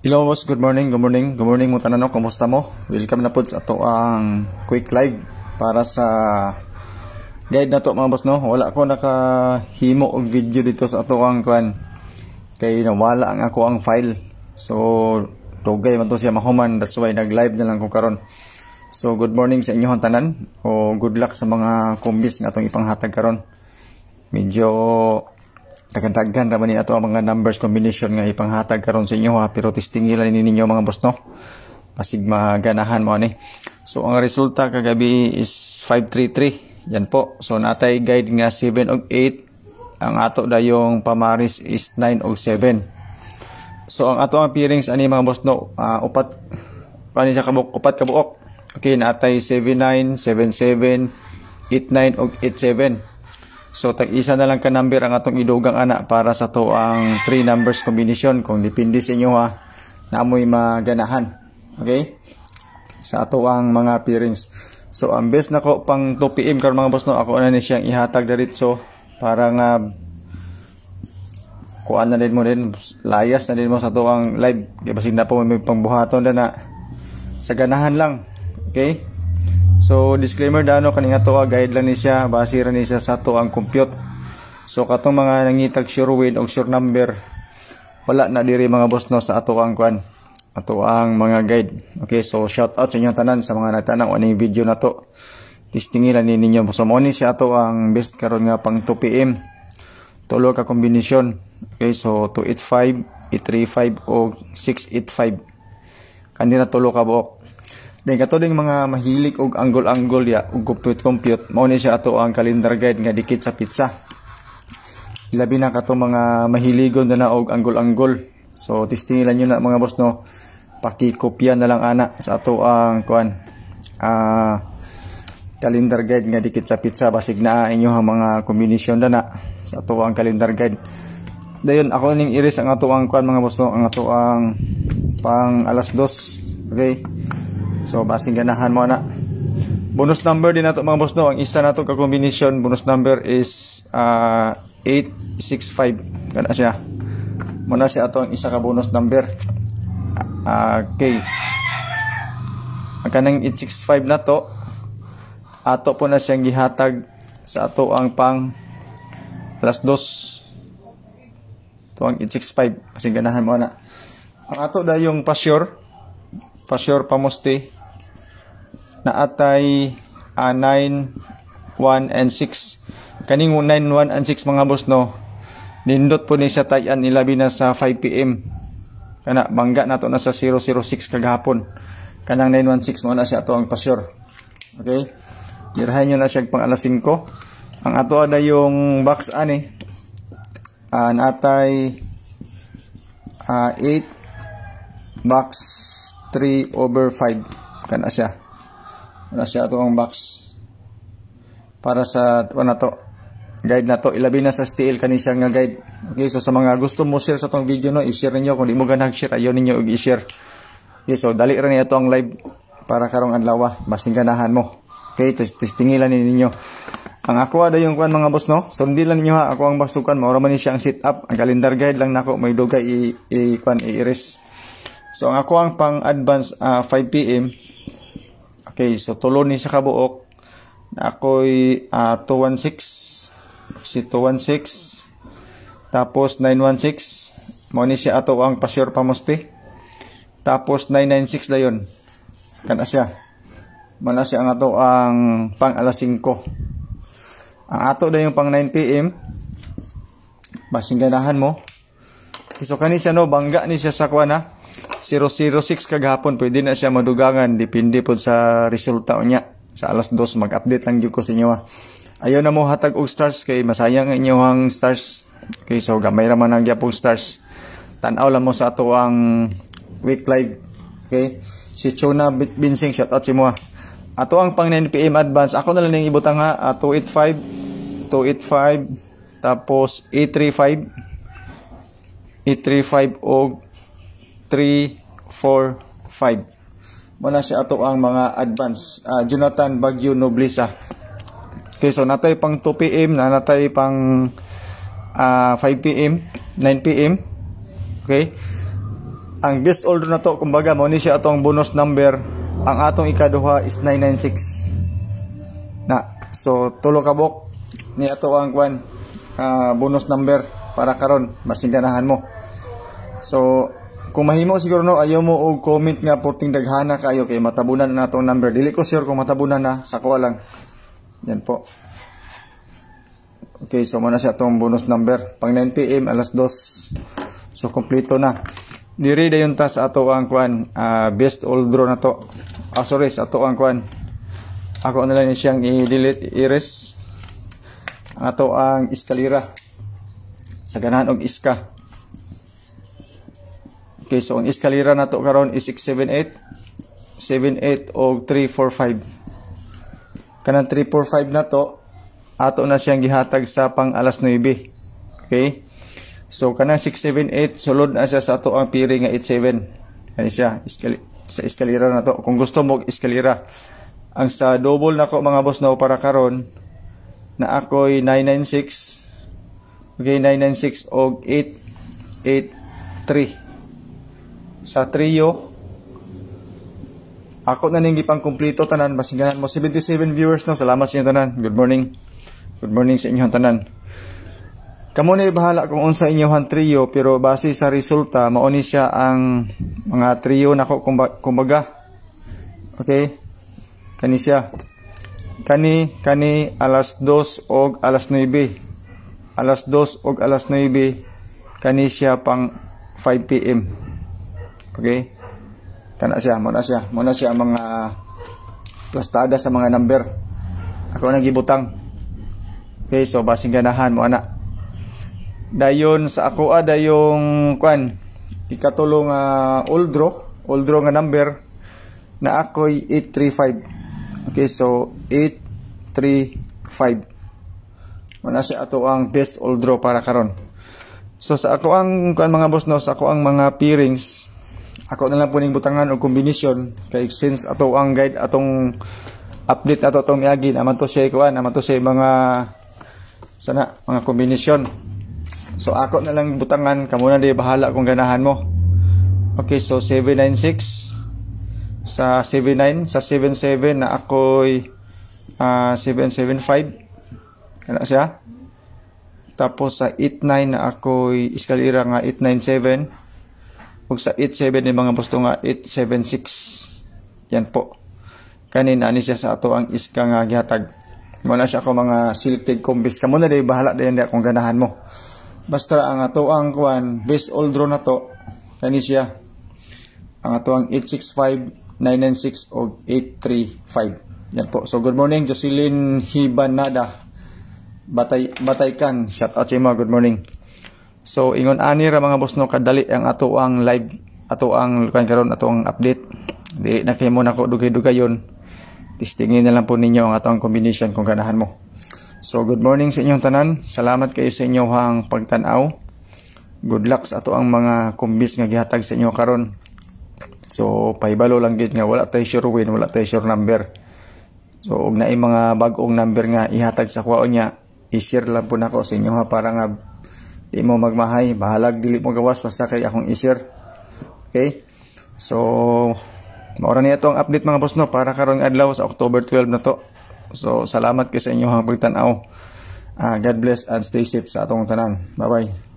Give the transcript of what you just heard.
Hello boss, good morning, good morning, good morning mo tanan, kumusta mo? Welcome na po sa ato ang quick live para sa guide na to mga boss no. Wala ko nakahimo og video dito sa ato ang kuan kay nawala ang ako ang file. So tugay man to siya mahuman, that's why nag-live na lang ko karon. So good morning sa inyong tanan o good luck sa mga kumbis nga atong ipanghatag karon. Medyo daghan raman ni ato ang mga numbers combination nga ipanghatag karon sa inyo ha, pero testingilan ninyo mga boss no. Pasig maganahan mo ani. So ang resulta kagabi is 533. Yan po. So natay guide nga 7 og 8. Ang ato dayong pamaris is 9 og 7. So ang ato ang pairings ani mga boss no, upat kani siya kabuk, upat kabuok. Okay, natay 79, 77, 89 og 87. So tag-isa na lang ka number ang atong idugang ana para sa to ang 3 numbers combination kung depende sa inyo ha na amoy maganahan. Okay? Sa ato ang mga pairings. So ang best nako pang 2 PM karon mga boss no, ako na ni siyang ihatag diretso para nga kuan na din mo din, layas na din mo sa to ang live. Kaya basig na po may pangbuhaton na sa ganahan lang. Okay? So disclaimer dano kaning ato guide lang ni siya, base ra ni siya sa ato ang compute. So katong mga nangitag sure win og sure number wala na diri mga boss no sa ato ang kuan, ato ang mga guide. Okay, so shout out sa inyo tanan sa mga nagtanaw aning video na to. Tistingilan ninyo so mo ni siya ato ang best karon nga pang 2 PM. Tulo ka kombinasyon. Okay, so 285, 835 og 685. Kanina tulo ka buok. Then kato ding mga mahilig og angle-angle ya og compute mao ni siya ato ang calendar guide nga dikit sa pizza. Labi na kato mga mahiligon na og angle-angle. So testingilan niyo na mga boss no. Pakikopya na lang ana sa ato ang kuan calendar guide nga dikit sa pizza, basig na inyo ang mga combination na sa ato ang calendar guide. Dayon ako ning iris ang ato ang kuan mga boss no, ang ato ang pang alas 2. Okay? So basing ganahan mo na. Bonus number din nato mga boss no. Ang isa nato ka combination bonus number is 865. Kana siya. Muna siya ato ang isa ka bonus number. Okay. Ang kanang 865 na to ato po na siyang gihatag sa ato ang pang plus 2. To ang 865. Basing ganahan mo na. Ang ato dayong pasure pamusti na atay 9, 1, and 6. Kaning 9, 1, and 6 mga boss no, nindot po ni siya tayan ilabi na sa 5 PM. Kana bangga nato na sa 006 kagahapon. Kanang 916 mo na siya ato ang pasure. Okay? Dirahan nyo na siya pang alas 5. Ang ato ada yung box ani natay 8 box 3/5 kana siya. Wala siya ito ang box para sa na to guide na to, ilabi na sa steel kani siya nga guide. Okay, so sa mga gusto mo share sa tong video no, i-share niyo kung di mo ganang share ayo ninyo og i-share. Okay, so dali ra ni ato ang live para karong adlaw basing ganahan mo. Okay, testingilan ninyo. Ang ako ada yung kuan mga boss no, sundilan ninyo ha ako ang basukan mao ra man ni siya ang setup. Ang calendar guide lang nako may dugay i-erase. So ang ako ang pang advance 5 PM. Okay, so tulo ni sa kabuok na ako'y 216 si 216 tapos 916 mo ni siya ato ang pasure pamusti, tapos 996 dayon kana siya mana siya ang ato ang pang alas 5. Ang ato dayon pang 9 PM basing ganahan mo. So kani siya no, bangga ni siya sa kuana 006 kagahapon, pwede na siya madugangan depende po sa resulta niya. Sa alas 2 mag-update lang gyud ko sa inyo ha. Ayaw na mo hatag og stars kay masayang inyong stars. Okay, so gamay ra man ang gyapong stars. Tan-aw lang mo sa ato ang week live. Okay, si Chona Binsing, shout out si mo ha. Ato ang pang 9 PM advance ako na lang ning ibutang ha, 285 tapos 835 og 345. Muna siya ato ang mga advance. Jonathan Baguio Noblesa. Okay, so natay pang 2 PM, na natay pang 5 PM, 9 PM. Okay? ang best order na to, kumbaga mo ni siya atong bonus number. Ang atong ikaduha is 996 na. So tulo ka bok ni ato ang kwan bonus number para karon basing ganahan mo. So kung mahimo siguro no, ayaw mo og comment nga porting daghana kayo kay matabunan na natong number. Dili ko sure kung matabunan na, sa ko lang. Yan po. Okay, so muna siya itong bonus number. Pang 9 PM, alas 2. So, kompleto na. Diri dayon ta sa ato ang kwan, best all draw na to. Sorry, sa ato ang kwan. Ako na lang siyang i-delete, i-erase. Ang ato ang eskalera. Sa ganahan og iska. Okay, so ang eskalera na to karon is 678, 78 og 345. Kanang 345 na to, ato na siyang gihatag sa pang alas 9. Okay? So, kanang 678, sulod na siya sa ato ang piri nga 87. Kaya siya, sa eskalera na to. Kung gusto mo, eskalera. Ang sa double na ko, mga boss, na para karon na ako'y 996. Okay, 996 og 883. Sa trio, ako na ning gipang kumpleto tanan, basinganan mo 77 viewers no. Salamat sa inyo tanan. Good morning. Good morning sa inyong tanan. Kamo na bahala kung unsa inyong trio, pero base sa resulta mao ni siya ang mga trio nako kumbaga. Okay? Kani siya. Kani alas 2 og alas 9. Alas 2 og alas 9 kani siya pang 5 PM. Okay? Kana siya, muna siya ang mga plastada sa mga number. Ako nang gibutang. Okay, so basing ganahan mo ana. Dayon sa ako dayong kwan, ikatulong all draw nga number na ako'y 835. Okay, so 835. Muna siya ato ang best all draw para karon. So sa ako ang kwan mga boss no, sa ako ang mga pairings, ako na lang po ning butangan o kombinasyon kay since ato ang guide atong update ato atong miagi naman to siya kuan, naman to siya mga kombinasyon. So ako na lang butangan, kamo na di bahala kung ganahan mo. Okay, so 796 sa 79 sa 77 na ako'y 775 kana siya. Tapos sa 89 na ako'y eskalera nga 897. Ug sa 87 ni mga boss nga 876. Yan po. Kanina ani siya sa ato ang iska nga gihatag. Muna siya ako mga selected combis. Kamo na day bahala dayon kung ganahan mo. Basta ang ato ang kuan best all draw na to. Kani siya. Ang ato ang 865, 996 og 835. Yan po. So good morning Jocelyn Hibanada. Bataykan. Shout out sa imo. Good morning. So ingon ani ra mga boss no, kadali ang ato ang live, ato ang karon ato ang update. Dili na kay mo nako dugay-dugayon. Testingin na lang po ninyo ang ato ang combination kung ganahan mo. So good morning sa inyong tanan. Salamat kayo sa inyong pagtan-aw. Good luck sa ato ang mga kombis nga gihatag sa inyo karon. So pahibalo lang gid nga wala tay sure win, wala tay sure number. So og naay mga bag-ong number nga ihatag sa kuwaon niya, i-share lang po nako sa inyo para nga di mo magmahay, bahalag dili mo gawas basta kay akong i-share. Okay? So maura niya itong update mga boss no, para karong adlaw sa October 12 na to. So salamat kayo sa inyong pagtan-aw. God bless and stay safe sa atong tanan. Bye bye.